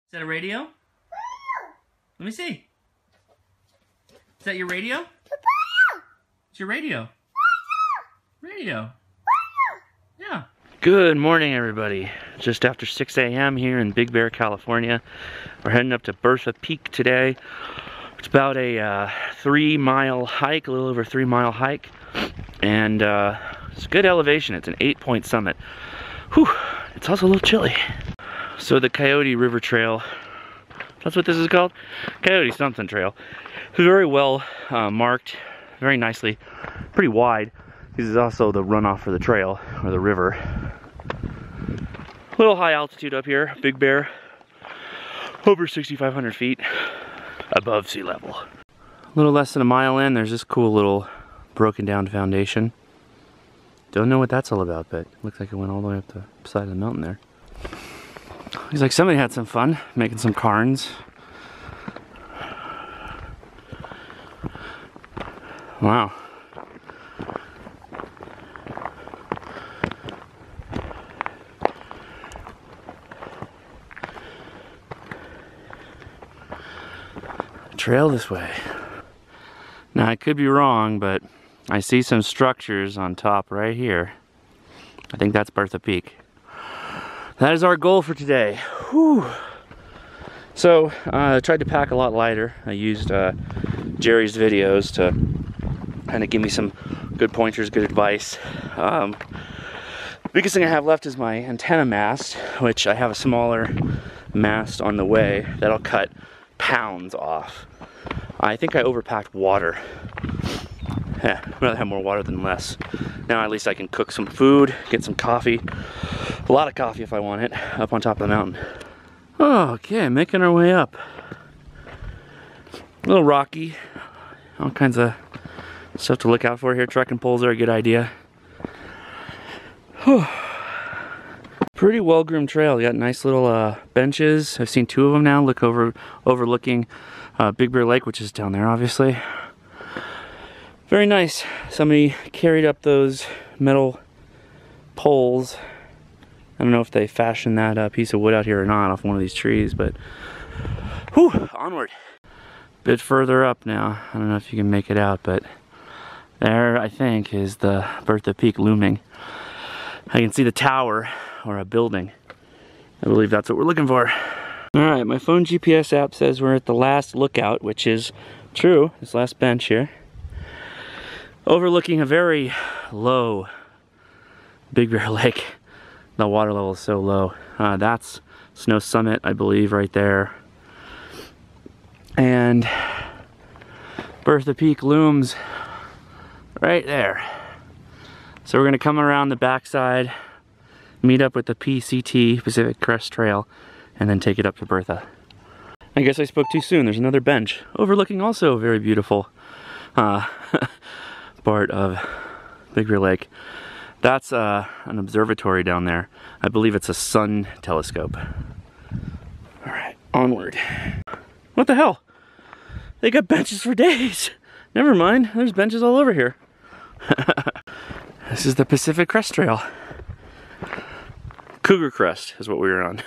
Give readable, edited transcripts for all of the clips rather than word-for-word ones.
Is that a radio? Let me see. Is that your radio? It's your radio. Radio. Yeah. Good morning, everybody. Just after 6 a.m. here in Big Bear, California. We're heading up to Bertha Peak today. It's about a 3-mile hike, a little over 3-mile hike. And it's good elevation. It's an 8-point summit. Whew, it's also a little chilly. So the Coyote River Trail, that's what this is called? Coyote something trail. It's very well marked, very nicely, pretty wide. This is also the runoff for the trail, or the river. A little high altitude up here, Big Bear, over 6,500 feet above sea level. A little less than a mile in, there's this cool little broken down foundation. Don't know what that's all about, but it looks like it went all the way up the side of the mountain there. Looks like somebody had some fun making some cairns. Wow. Trail this way. Now I could be wrong, but I see some structures on top right here. I think that's Bertha Peak. That is our goal for today. Whew. So I tried to pack a lot lighter. I used Jerry's videos to kind of give me some good pointers, good advice. Biggest thing I have left is my antenna mast, which I have a smaller mast on the way that'll cut pounds off. I think I overpacked water. Yeah, I'd rather have more water than less. Now at least I can cook some food, get some coffee. A lot of coffee if I want it, up on top of the mountain. Okay, making our way up. A little rocky. All kinds of stuff to look out for here. Trekking poles are a good idea. Whew. Pretty well-groomed trail. You got nice little benches. I've seen 2 of them now. Look overlooking Big Bear Lake, which is down there, obviously. Very nice. Somebody carried up those metal poles. I don't know if they fashioned that piece of wood out here or not off one of these trees, but whew, onward. Bit further up now. I don't know if you can make it out, but there, I think, is the Bertha Peak looming. I can see the tower, or a building. I believe that's what we're looking for. Alright, my phone GPS app says we're at the last lookout, which is true, this last bench here. Overlooking a very low Big Bear Lake. The water level is so low. That's Snow Summit, I believe, right there. And Bertha Peak looms right there. So we're gonna come around the backside, meet up with the PCT, Pacific Crest Trail, and then take it up to Bertha. I guess I spoke too soon. There's another bench overlooking also a very beautiful part of Big Bear Lake. That's an observatory down there. I believe it's a sun telescope. All right, onward. What the hell? They got benches for days. Never mind, there's benches all over here. This is the Pacific Crest Trail. Cougar Crest is what we were on.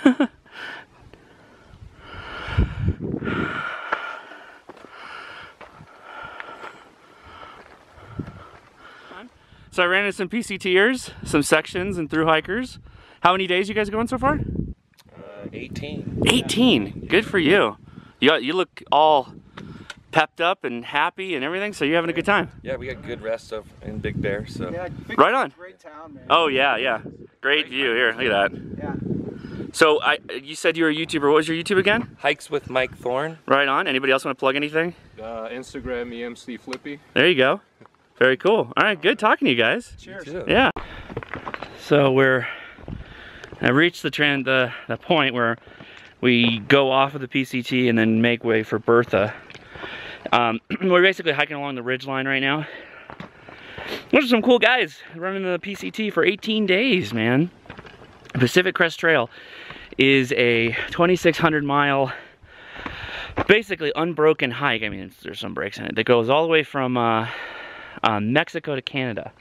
So I ran into some PCTers, some sections and through hikers. How many days you guys going so far? 18. 18, good for you. You look all pepped up and happy and everything, so you're having a good time. Yeah, we got good rest in Big Bear, so. Yeah, right on. Great town, man. Oh yeah, yeah. Great view here, look at that. Yeah. So you said you were a YouTuber. What was your YouTube again? Hikes with Mike Thorne. Right on. Anybody else want to plug anything? Instagram EMC Flippy. There you go. Very cool. All right, good talking to you guys. Cheers. Yeah. So I've reached the point where we go off of the PCT and then make way for Bertha. We're basically hiking along the ridge line right now. Those are some cool guys running the PCT for 18 days, man. Pacific Crest Trail is a 2,600 mile, basically unbroken hike. I mean, there's some breaks in it. That goes all the way from Mexico to Canada.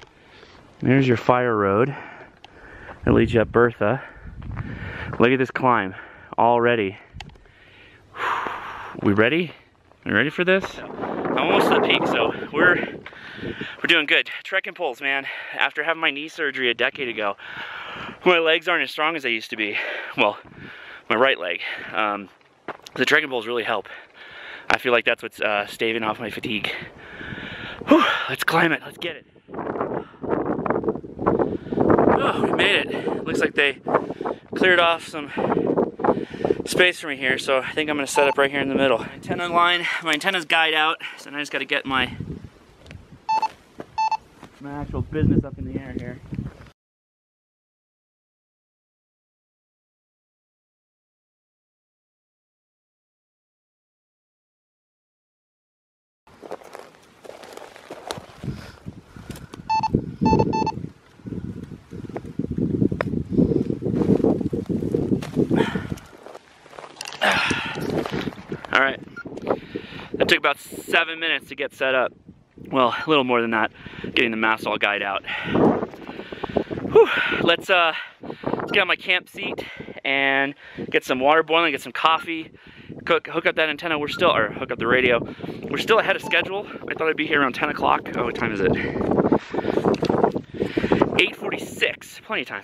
There's your fire road. It leads you up Bertha. Look at this climb already. We ready? We ready for this? I'm almost to the peak, so we're doing good. Trekking poles, man. After having my knee surgery a decade ago, my legs aren't as strong as they used to be. Well, my right leg. The trekking poles really help. I feel like that's what's staving off my fatigue. Whew, let's climb it. Let's get it. Oh, we made it. Looks like they cleared off some space for me here, so I think I'm gonna set up right here in the middle. My antenna line, my antenna's guyed out, so now I just gotta get my actual business up in the air here. All right, that took about 7 minutes to get set up. Well, a little more than that, getting the mast all guyed out. Whew. Let's get on my camp seat and get some water boiling, get some coffee, hook up that antenna. Hook up the radio. We're still ahead of schedule. I thought I'd be here around 10 o'clock. Oh, what time is it? 8:46, plenty of time.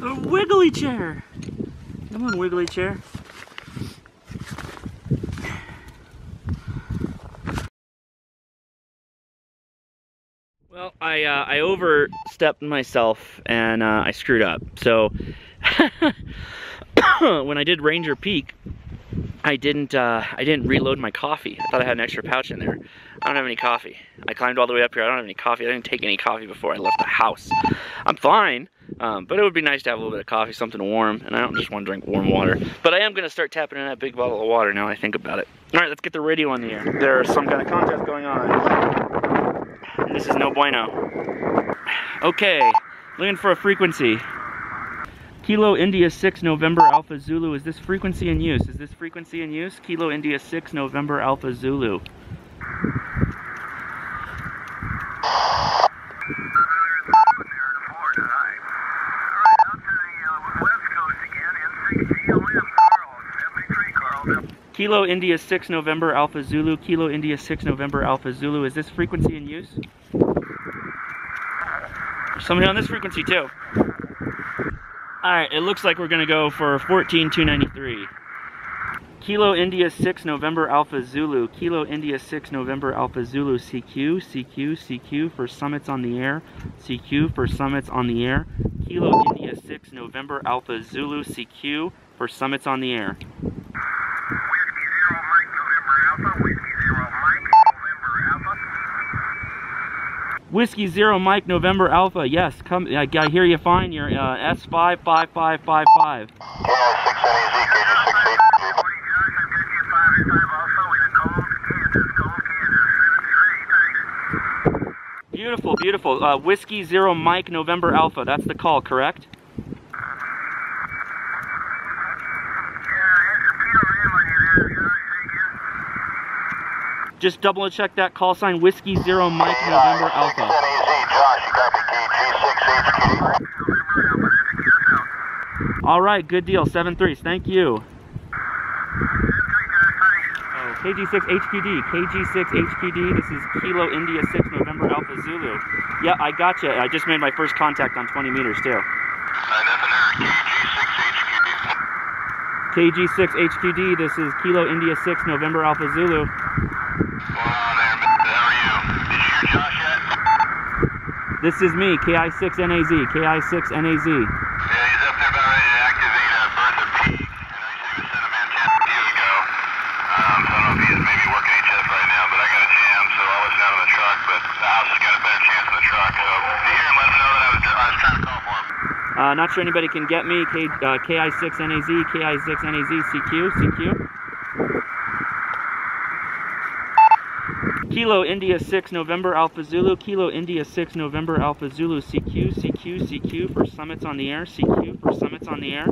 A wiggly chair. Come on, wiggly chair. Well, I overstepped myself and I screwed up. So when I did Ranger Peak, I didn't reload my coffee. I thought I had an extra pouch in there. I don't have any coffee. I climbed all the way up here. I don't have any coffee. I didn't take any coffee before I left the house. I'm fine, but it would be nice to have a little bit of coffee, something warm, and I don't just want to drink warm water. But I am going to start tapping in that big bottle of water now I think about it. All right, let's get the radio on the air. There's some kind of contest going on. This is no bueno. Okay, looking for a frequency. Kilo India 6 November Alpha Zulu. Is this frequency in use? Is this frequency in use? Kilo India 6 November Alpha Zulu. Kilo India 6 November Alpha Zulu. Kilo India 6 November Alpha Zulu. Is this frequency in use? There's somebody on this frequency too. Alright, it looks like we're going to go for 14293. Kilo India 6 November Alpha Zulu. Kilo India 6 November Alpha Zulu. CQ, CQ, CQ for summits on the air. CQ for summits on the air. Kilo India 6 November Alpha Zulu. CQ for summits on the air. Whiskey 0 Mike November Alpha. Yes, come. I hear you fine. You're S55555. Beautiful, beautiful. Whiskey 0 Mike November Alpha. That's the call, correct? Just double check that call sign. Whiskey 0 Mike November Alpha. All right, good deal. 7-3. Thank you. Oh, KG6 HQD. KG6 HQD. This is Kilo India 6 November Alpha Zulu. Yeah, I gotcha. I just made my first contact on 20 meters too. KG6 HQD. This is Kilo India 6 November Alpha Zulu. This is me, KI6NAZ, KI6NAZ. Yeah, he's up there about ready to activate Bertha Peak. I know he said he was sent a man 10 days ago. So I don't know if he is maybe working HF right now, but I got a jam, so I'll listen out on the truck, but the house has got a better chance in the truck. So if you hear him, let him know that I was trying to call for him. Not sure anybody can get me, KI6NAZ, KI6NAZ, CQ, CQ. Kilo India 6 November Alpha Zulu. Kilo India 6 November Alpha Zulu. CQ, CQ, CQ for summits on the air. CQ for summits on the air.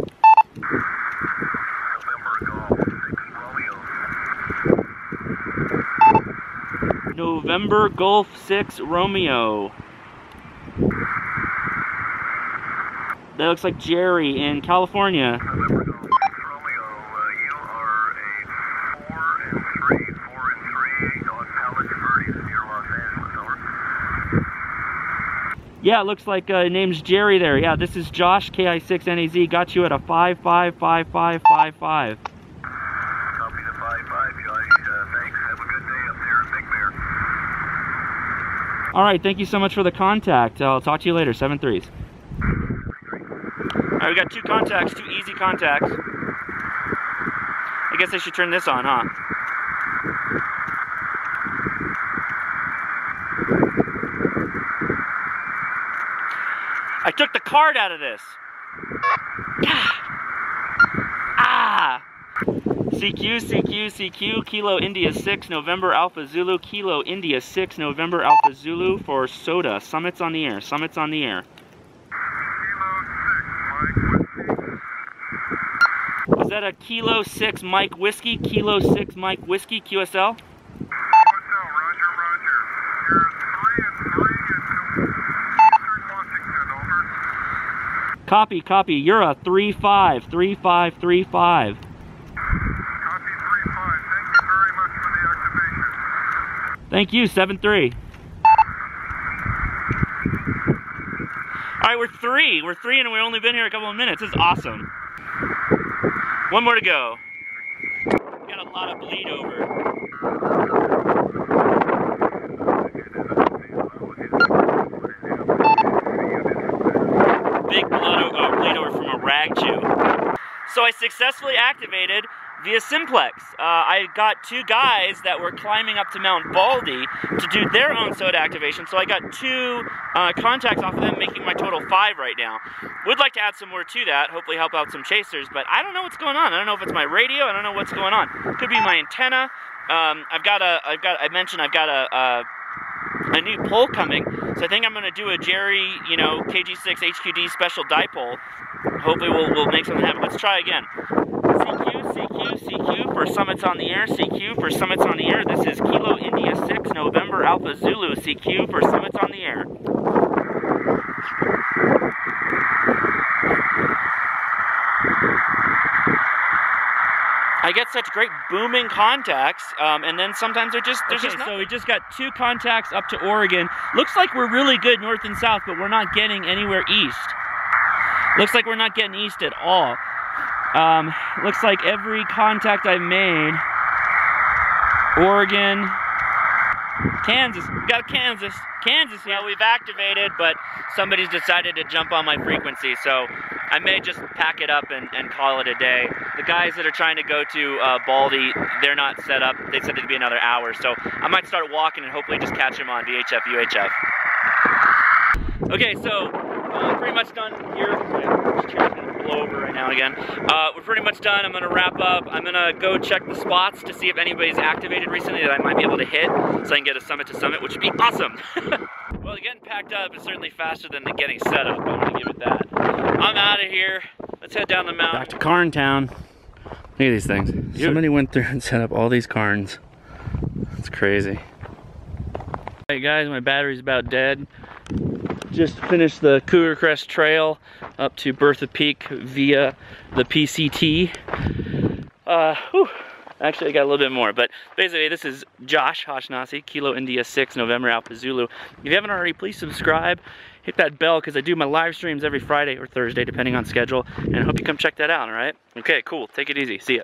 November Golf 6 Romeo. That looks like Jerry in California. Yeah, it looks like name's Jerry there. Yeah, this is Josh, KI6NAZ. Got you at a 555555. Copy the 55, Josh. Thanks. Have a good day up there at Big Bear. All right, thank you so much for the contact. I'll talk to you later, 7-3s. All right, we got 2 contacts, 2 easy contacts. I guess I should turn this on, huh? I took the card out of this. Ah! CQ, CQ, CQ, Kilo India 6, November Alpha Zulu, Kilo India 6, November Alpha Zulu for SOTA. Summits on the air, summits on the air. Is that a Kilo 6 Mike Whiskey? Kilo 6 Mike Whiskey, QSL? Copy, copy. You're a 35, 3535. Copy 35. Thank you very much for the activation. Thank you, 7-3. All right, we're 3. We're 3 and we've only been here a couple of minutes. This is awesome. 1 more to go. We got a lot of bleed over. Big bleed over from a rag chew. So I successfully activated via simplex. I got 2 guys that were climbing up to Mount Baldy to do their own SOTA activation, so I got 2 contacts off of them, making my total 5 right now. Would like to add some more to that, hopefully help out some chasers, but I don't know what's going on. I don't know if it's my radio, I don't know what's going on. Could be my antenna. I mentioned I've got a new pole coming, so I think I'm going to do a Jerry, you know, KG6 HQD special dipole. Hopefully we'll make something happen. Let's try again. CQ, CQ, CQ for summits on the air. CQ for summits on the air. This is Kilo India 6, November Alpha Zulu. CQ for summits on the air. I get such great booming contacts, and then sometimes there's just nothing. So we just got 2 contacts up to Oregon. Looks like we're really good north and south, but we're not getting anywhere east. Looks like we're not getting east at all. Looks like every contact I've made, Oregon, Kansas, we got Kansas here. Well, we've activated, but somebody's decided to jump on my frequency, so I may just pack it up and call it a day. The guys that are trying to go to Baldy, they're not set up. They said it'd be another hour, so I might start walking and hopefully just catch them on VHF, UHF. Okay, so pretty much done here. This chair's gonna blow over right now again. We're pretty much done. I'm gonna wrap up. I'm gonna go check the spots to see if anybody's activated recently that I might be able to hit, so I can get a summit to summit, which would be awesome. Well, getting packed up is certainly faster than the getting set up. I'm gonna give it that. I'm out of here. Let's head down the mountain. Back to Carn Town. Look at these things. Somebody went through and set up all these Carns. It's crazy. Hey guys, my battery's about dead. Just finished the Cougar Crest Trail up to Bertha Peak via the PCT. Actually, I got a little bit more, but basically this is Josh Hashnasi, Kilo India 6, November Alpha Zulu. If you haven't already, please subscribe. Hit that bell because I do my live streams every Friday or Thursday, depending on schedule, and I hope you come check that out, all right? Okay, cool. Take it easy. See ya.